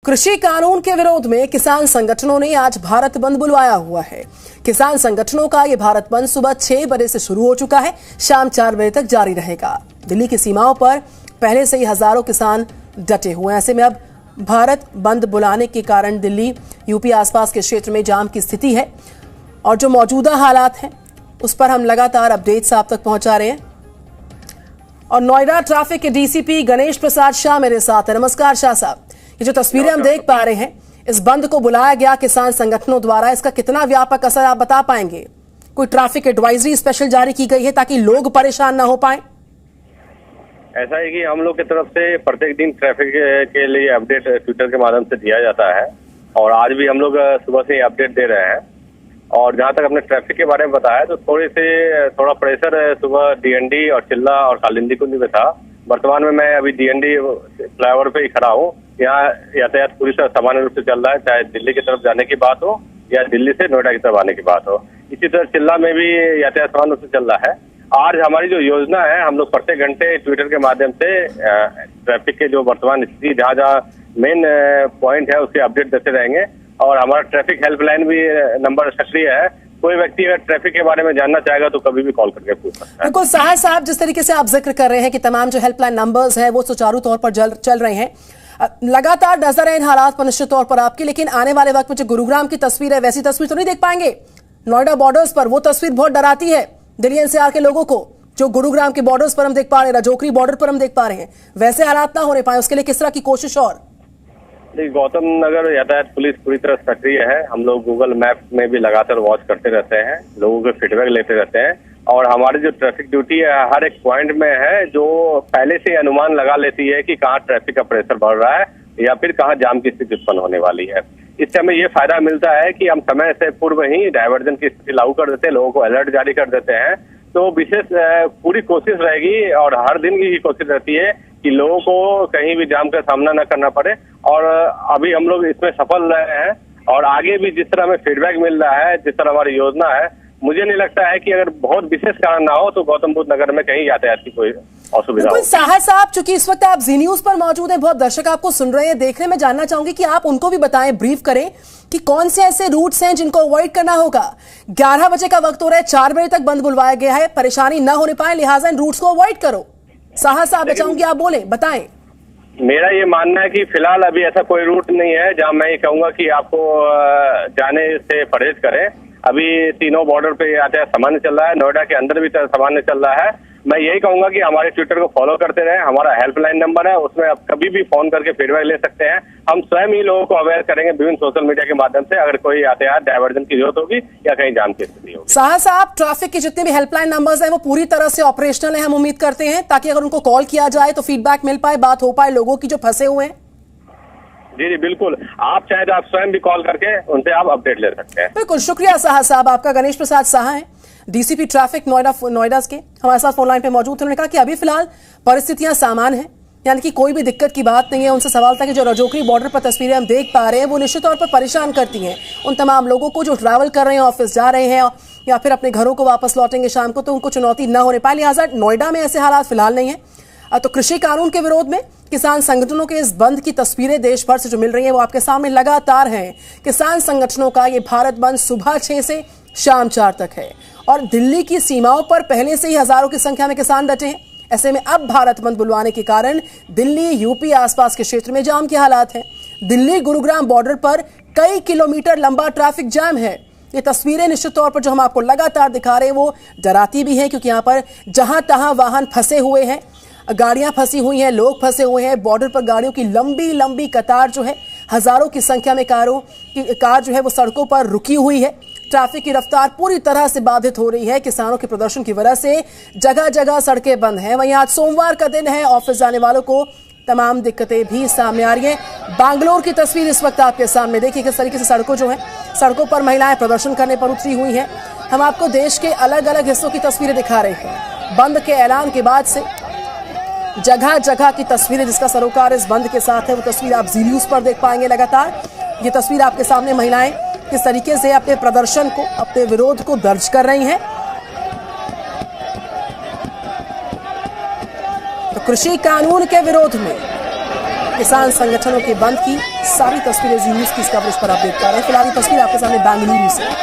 कृषि कानून के विरोध में किसान संगठनों ने आज भारत बंद बुलवाया हुआ है। किसान संगठनों का ये भारत बंद सुबह 6 बजे से शुरू हो चुका है, शाम 4 बजे तक जारी रहेगा। दिल्ली की सीमाओं पर पहले से ही हजारों किसान डटे हुए हैं। ऐसे में अब भारत बंद बुलाने के कारण दिल्ली, यूपी आसपास के क्षेत्र में जाम की स्थिति है और जो मौजूदा हालात हैं उस पर हम लगातार अपडेट्स आप तक पहुंचा रहे हैं। और नोएडा ट्रैफिक के डीसीपी गणेश प्रसाद शाह मेरे साथ है। नमस्कार शाह साहब, ये जो तस्वीरें हम देख पा रहे हैं, इस बंद को बुलाया गया किसान संगठनों द्वारा, इसका कितना व्यापक असर आप बता पाएंगे? कोई ट्रैफिक एडवाइजरी स्पेशल जारी की गई है ताकि लोग परेशान ना हो पाए? ऐसा है कि हम लोग की तरफ से प्रत्येक दिन ट्रैफिक के लिए अपडेट ट्विटर के माध्यम से दिया जाता है और आज भी हम लोग सुबह से अपडेट दे रहे हैं। और जहां तक हमने ट्रैफिक के बारे में बताया तो थोड़ा प्रेशर सुबह डीएनडी और चिल्ला और कालिंदी कुंज में था। वर्तमान में मैं अभी डीएनडी फ्लाईओवर पे ही खड़ा हूँ। यहाँ यातायात पूरी तरह सामान्य रूप से चल रहा है, चाहे दिल्ली की तरफ जाने की बात हो या दिल्ली से नोएडा की तरफ आने की बात हो। इसी तरह चिल्ला में भी यातायात सामान्य रूप से चल रहा है। आज हमारी जो योजना है, हम लोग प्रत्येक घंटे ट्विटर के माध्यम से ट्रैफिक के जो वर्तमान स्थिति जहाँ जहाँ मेन पॉइंट है उसके अपडेट देते रहेंगे। और हमारा ट्रैफिक हेल्पलाइन भी नंबर सक्रिय है। कोई व्यक्ति अगर ट्रैफिक के बारे में जानना चाहेगा तो कभी भी कॉल करके पूछ सकता है। बिल्कुल साहा साहब, जिस तरीके से आप जिक्र कर रहे हैं कि तमाम जो हेल्पलाइन नंबर्स हैं वो सुचारू तौर पर चल रहे हैं, लगातार नजर है इन हालात पर निश्चित तौर पर आपकी, लेकिन आने वाले वक्त में जो गुरुग्राम की तस्वीर है वैसी तस्वीर तो नहीं देख पाएंगे। नोएडा बॉर्डर्स पर वो तस्वीर बहुत डराती है दिल्ली एनसीआर के लोगों को। जो गुरुग्राम के बॉर्डर्स पर हम देख पा रहे हैं, राजौरी बॉर्डर पर हम देख पा रहे हैं, वैसे हालात ना होने पाए, उसके लिए किस तरह की कोशिश? और गौतम नगर यातायात पुलिस पूरी तरह सक्रिय है। हम लोग गूगल मैप में भी लगातार वॉच करते रहते हैं, लोगों के फीडबैक लेते रहते हैं और हमारी जो ट्रैफिक ड्यूटी है हर एक पॉइंट में है जो पहले से अनुमान लगा लेती है कि कहाँ ट्रैफिक का प्रेशर बढ़ रहा है या फिर कहाँ जाम की स्थिति उत्पन्न होने वाली है। इससे हमें ये फायदा मिलता है कि हम समय से पूर्व ही डायवर्जन की स्थिति लागू कर देते हैं, लोगों को अलर्ट जारी कर देते हैं। तो विशेष पूरी कोशिश रहेगी और हर दिन की कोशिश रहती है कि लोगों को कहीं भी जाम का सामना न करना पड़े। और अभी हम लोग इसमें सफल रहे हैं और आगे भी जिस तरह हमें फीडबैक मिल रहा है, जिस तरह हमारी योजना है, मुझे नहीं लगता है कि अगर बहुत विशेष कारण ना हो तो गौतम बुद्ध नगर में कहीं यातायात की कोई असुविधा हो। साहा साहब, चूंकि इस वक्त आप जी न्यूज पर मौजूद हैं, बहुत दर्शक आपको सुन रहे हैं, देख रहे हैं, मैं जानना चाहूंगी कि आप उनको भी बताएं, ब्रीफ करें कि कौन से ऐसे रूट्स हैं जिनको अवॉइड करना होगा। 11 बजे का वक्त हो रहा है, 4 बजे तक बंद बुलवाया गया है, परेशानी ना होने पाए लिहाजा इन रूट्स को अवॉइड करो। साहा साहब, मैं चाहूंगी आप बोले, बताएं। मेरा ये मानना है कि फिलहाल अभी ऐसा कोई रूट नहीं है जहां मैं ये कहूंगा कि आपको जाने से परहेज करें। अभी तीनों बॉर्डर पे यातायात सामान्य चल रहा है, नोएडा के अंदर भी सामान्य चल रहा है। मैं यही कहूंगा कि हमारे ट्विटर को फॉलो करते रहें। हमारा हेल्पलाइन नंबर है, उसमें आप कभी भी फोन करके फीडबैक ले सकते हैं। हम स्वयं ही लोगों को अवेयर करेंगे विभिन्न सोशल मीडिया के माध्यम से अगर कोई यातायात डायवर्जन की जरूरत होगी या कहीं जाम की स्थिति होगी। साहा साहब, ट्रैफिक की जितने भी हेल्पलाइन नंबर्स हैं वो पूरी तरह से ऑपरेशनल है, हम उम्मीद करते हैं, ताकि अगर उनको कॉल किया जाए तो फीडबैक मिल पाए, बात हो पाए लोगों की जो फंसे हुए हैं। जी जी बिल्कुल, आप चाहे तो आप स्वयं भी कॉल करके उनसे आप अपडेट ले सकते हैं। बिल्कुल, शुक्रिया साहा साहब आपका। गणेश प्रसाद साहा है, डीसीपी ट्रैफिक नोएडा के, हमारे साथ फोन लाइन पे मौजूद थे। उन्होंने कहा कि अभी फिलहाल परिस्थितियां सामान्य हैं, यानी कि कोई भी दिक्कत की बात नहीं है। उनसे सवाल था कि जो राजौरी बॉर्डर पर तस्वीरें हम देख पा रहे हैं वो निश्चित तौर पर परेशान करती हैं उन तमाम लोगों को जो ट्रैवल कर रहे हैं, ऑफिस जा रहे हैं या फिर अपने घरों को वापस लौटेंगे शाम को, तो उनको चुनौती न होने पाए, लिहाजा नोएडा में ऐसे हालात फिलहाल नहीं है। तो कृषि कानून के विरोध में किसान संगठनों के इस बंद की तस्वीरें देश भर से जो मिल रही हैं वो आपके सामने लगातार हैं। किसान संगठनों का ये भारत बंद सुबह 6 से शाम 4 तक है और दिल्ली की सीमाओं पर पहले से ही हजारों की संख्या में किसान डटे हैं। ऐसे में अब भारत बंद बुलवाने के कारण दिल्ली, यूपी आसपास के क्षेत्र में जाम के हालात हैं। दिल्ली गुरुग्राम बॉर्डर पर कई किलोमीटर लंबा ट्रैफिक जाम है। ये तस्वीरें निश्चित तौर पर जो हम आपको लगातार दिखा रहे हैं वो डराती भी हैं, क्योंकि यहाँ पर जहां तहां वाहन फंसे हुए हैं, गाड़ियां फंसी हुई हैं, लोग फंसे हुए हैं। बॉर्डर पर गाड़ियों की लंबी लंबी कतार जो है, हजारों की संख्या में कार जो है वो सड़कों पर रुकी हुई है। ट्रैफिक की रफ्तार पूरी तरह से बाधित हो रही है। किसानों के प्रदर्शन की वजह से जगह जगह सड़कें बंद हैं। वहीं आज सोमवार का दिन है, ऑफिस जाने वालों को तमाम दिक्कतें भी सामने आ रही हैं। बैंगलोर की तस्वीर इस वक्त आपके सामने, देखिए किस तरीके से सड़कों पर महिलाएं प्रदर्शन करने पर उतरी हुई हैं। हम आपको देश के अलग अलग हिस्सों की तस्वीरें दिखा रहे हैं। बंद के ऐलान के बाद से जगह जगह की तस्वीरें जिसका सरोकार इस बंद के साथ है, वो तस्वीर आप जी न्यूज पर देख पाएंगे लगातार। ये तस्वीर आपके सामने महिलाएं किस तरीके से अपने प्रदर्शन को, अपने विरोध को दर्ज कर रही हैं। तो कृषि कानून के विरोध में किसान संगठनों के बंद की सारी तस्वीरें जी न्यूज की इस कवरेज पर आप देख पा रहे हैं। फिलहाल ये तस्वीर आपके सामने बेंगलुरु से।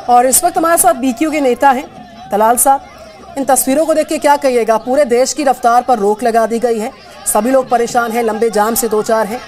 और इस वक्त हमारे साथ बीक्यू के नेता हैं तलाल साहब। इन तस्वीरों को देख के क्या कहिएगा? पूरे देश की रफ्तार पर रोक लगा दी गई है, सभी लोग परेशान हैं, लंबे जाम से दो चार हैं।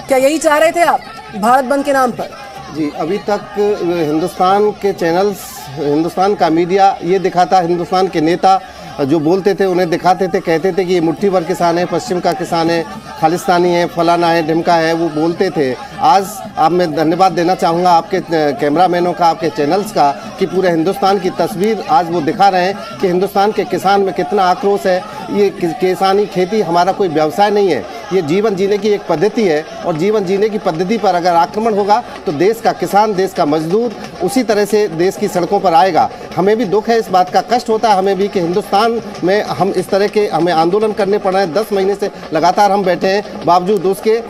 क्या यही चाह रहे थे आप भारत बंद के नाम पर? जी, अभी तक हिंदुस्तान के चैनल्स, हिंदुस्तान का मीडिया ये दिखाता, हिंदुस्तान के नेता जो बोलते थे उन्हें दिखाते थे, कहते थे कि ये मुट्ठी भर किसान है, पश्चिम का किसान है, खालिस्तानी है, फलाना है, ढिमका है, वो बोलते थे। आज अब मैं धन्यवाद देना चाहूँगा आपके कैमरामैनों का, आपके चैनल्स का, कि पूरे हिंदुस्तान की तस्वीर आज वो दिखा रहे हैं कि हिंदुस्तान के किसान में कितना आक्रोश है। ये किसानी खेती हमारा कोई व्यवसाय नहीं है, ये जीवन जीने की एक पद्धति है, और जीवन जीने की पद्धति पर अगर आक्रमण होगा तो देश का किसान, देश का मजदूर उसी तरह से देश की सड़कों पर आएगा। हमें भी दुख है, इस बात का कष्ट होता है हमें भी कि हिंदुस्तान में हम इस तरह के हमें आंदोलन करने पड़ रहे हैं। 10 महीने से लगातार हम बैठे हैं, बावजूद उसके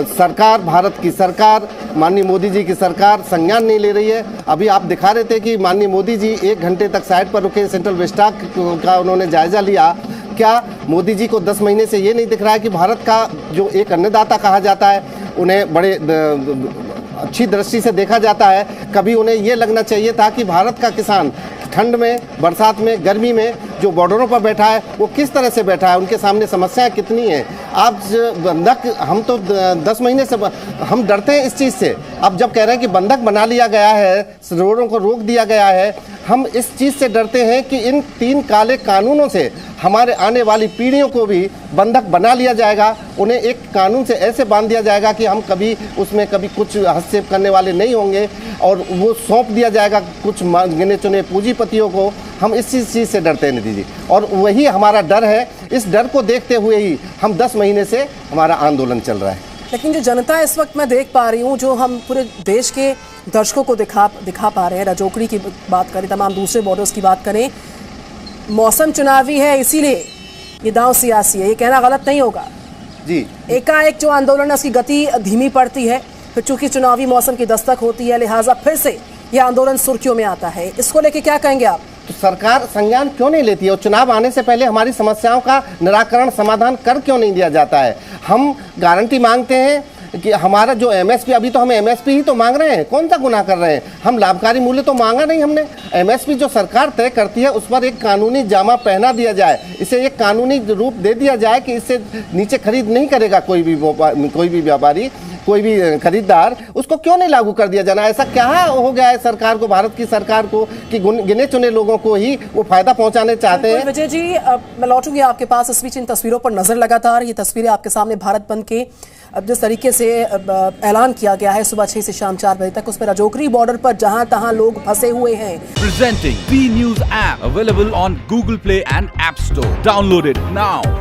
सरकार, भारत की सरकार, माननीय मोदी जी की सरकार संज्ञान नहीं ले रही है। अभी आप दिखा रहे थे कि माननीय मोदी जी 1 घंटे तक साइड पर रुके, सेंट्रल वेस्टॉक का उन्होंने जायजा लिया। क्या मोदी जी को 10 महीने से ये नहीं दिख रहा है कि भारत का जो एक अन्नदाता कहा जाता है, उन्हें बड़े अच्छी दृष्टि से देखा जाता है? कभी उन्हें ये लगना चाहिए था कि भारत का किसान ठंड में, बरसात में, गर्मी में जो बॉर्डरों पर बैठा है वो किस तरह से बैठा है, उनके सामने समस्याएं कितनी हैं। आप बंधक, हम तो 10 महीने से हम डरते हैं इस चीज़ से। अब जब कह रहे हैं कि बंधक बना लिया गया है, रोडों को रोक दिया गया है, हम इस चीज़ से डरते हैं कि इन 3 काले कानूनों से हमारे आने वाली पीढ़ियों को भी बंधक बना लिया जाएगा। उन्हें एक कानून से ऐसे बांध दिया जाएगा कि हम कभी उसमें कभी कुछ हस्तक्षेप करने वाले नहीं होंगे, और वो सौंप दिया जाएगा कुछ गिने चुने पूंजीपतियों को। हम इस चीज़ से डरते हैं निधि जी, और वही हमारा डर है। इस डर को देखते हुए ही हम 10 महीने से हमारा आंदोलन चल रहा है। लेकिन जो जनता इस वक्त मैं देख पा रही हूँ, जो हम पूरे देश के दर्शकों को दिखा पा रहे हैं, राजौकड़ी की बात करें, तमाम दूसरे बॉर्डर्स की बात करें, मौसम चुनावी है, इसीलिए ये दांव सियासी है, ये कहना गलत नहीं होगा जी। एकाएक जो आंदोलन है उसकी गति धीमी पड़ती है, फिर चूंकि चुनावी मौसम की दस्तक होती है, लिहाजा फिर से ये आंदोलन सुर्खियों में आता है। इसको लेके क्या कहेंगे आप? तो सरकार संज्ञान क्यों नहीं लेती है, और चुनाव आने से पहले हमारी समस्याओं का निराकरण, समाधान कर क्यों नहीं दिया जाता है? हम गारंटी मांगते हैं कि हमारा जो एमएसपी, अभी तो हम एमएसपी ही तो मांग रहे हैं, कौन सा गुनाह कर रहे हैं? हम लाभकारी मूल्य तो मांगा नहीं हमने। एमएसपी जो सरकार तय करती है उस पर एक कानूनी जामा पहना दिया जाए, इसे एक कानूनी रूप दे दिया जाए कि इससे नीचे खरीद नहीं करेगा कोई भी व्यापारी, कोई भी खरीदार। उसको क्यों नहीं लागू कर दिया जाना? ऐसा क्या हो गया है सरकार को, भारत की सरकार को, कि गिने चुने लोगों को ही वो फायदा पहुंचाने चाहते हैं? विजय जी, मैं लौटूंगी आपके पास। इस बीच इन तस्वीरों पर नजर लगातार, ये तस्वीरें आपके सामने भारत बंद के अब जिस तरीके से ऐलान किया गया है सुबह 6 से शाम 4 बजे तक, उस पर राजौकरी बॉर्डर पर जहां तहां लोग फंसे हुए हैं। Presenting V News app available on Google Play and App Store. Download it now.